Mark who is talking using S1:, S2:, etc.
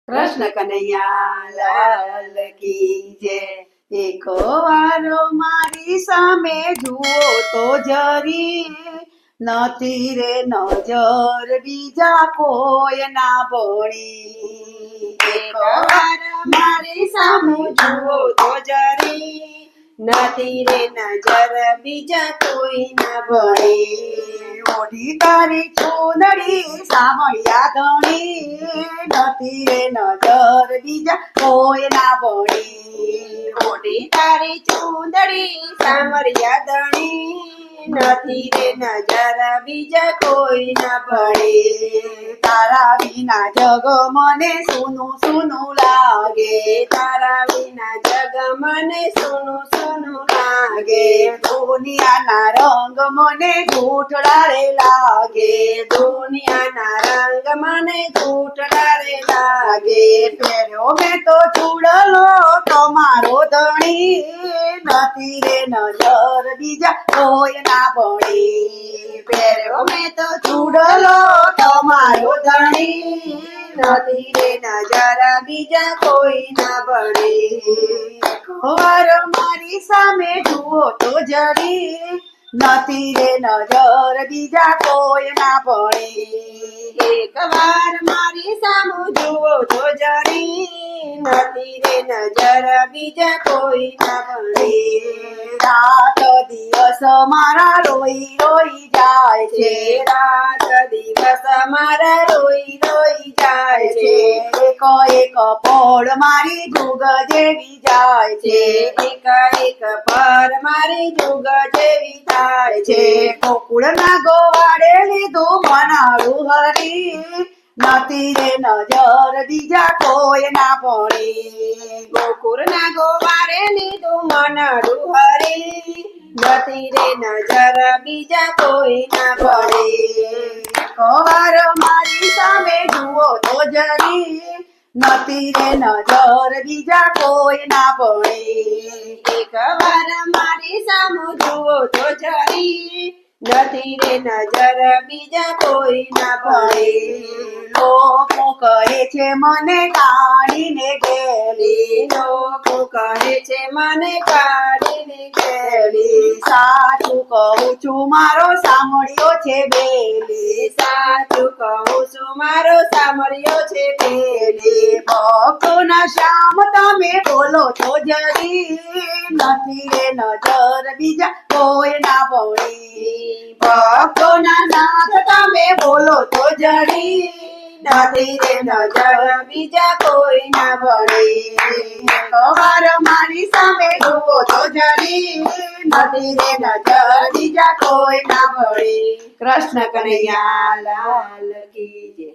S1: કૃષ્ણ કનૈયા લાલ કી જય। એક વારો મારી સામે જુઓ તો જરી, નથી રે નજર બીજા કોઈ ના ભણી।
S2: એક વાર મારી સામે જુઓ તો જરી, નથી રે નજર બીજા કોઈ ના ભણી।
S1: ઓઢી તારી ચૂંદડી સામળિયા ધણી, નથી રે નજર બીજા કોઈ ના ભણી।
S2: ઓઢી તારી ચૂંદડી સામરિયા ધણી, નથી રે નજર બીજા કોઈ ના ભણી।
S1: તારા વિના જગ મને સૂનું સૂનું લાગે,
S2: તારા વિના જગ મને સૂનું સૂનું લાગે।
S1: દુનિયાના રંગ મને ઘૂંટડા રે લાગે,
S2: દુનિયાના રંગ મને ઘૂંટડા રે લાગે।
S1: પહેર્યો મેં તો ચૂડલો તમારો ધણી, નથી રે નજર બીજા કોઈ ના ભણી। પહેર્યો મેં તો ચૂડલો તમારો ધણી,
S2: નથી રે નજર બીજા કોઈ ના ભણી।
S1: વાર મારી સામે જુઓ તો જરી, નથી રે નજર બીજા કોઈ ના ભણી।
S2: એક વાર મારી સામું જુઓ તો જરી, નથી રે નજર બીજા કોઈ ના ભણી।
S1: રાત દિવસ મારા રોઈ રોઈ જાય છે,
S2: રાત દિવસ મારા રોઈ રોઈ જાય છે।
S1: એક એક પળ મારી જુગ જેવી જાય છે,
S2: એક એક પર મારી જુગ જેવી થાય છે।
S1: ગોકુળના ગોવાડે લીધું મનાડું હરી, નથી રે નજર બીજા કોઈ ના ભણી।
S2: ગોકુળના ગોવારે લીધું મનડું હરી, નથી રે નજર બીજા કોઈ ના ભણી।
S1: વાર મારી સામે જુઓ તો જરી, નથી રે નજર બીજા કોઈ ના ભણી।
S2: એક વાર મારી સામું જુઓ તો જરી, નથી રે નજર બીજા કોઈ ના ભણી।
S1: લોકો કહે છે મને કાઢીને ગેલી,
S2: લોકો કહે છે મને કાઢીને ગયેલી।
S1: સાચું કહું છું મારો સાંભળ્યો છે બેલી,
S2: સાચું કહું છું મારો સાંભળ્યો છે પેલી।
S1: ભક્તોના શ્યામ તમે બોલો છો જરી, નથી રે નજર બીજા કોઈ ના ભણી। ભક્તોના નાથ તમે બોલો છો જરી,
S2: નથી રે નજર બીજા કોઈ ના ભણી।
S1: વાર મારી સામે જુઓ તો જરી, નથી રે નજર બીજા કોઈ ના ભણી। કૃષ્ણ કનૈયા લાલ કી જય।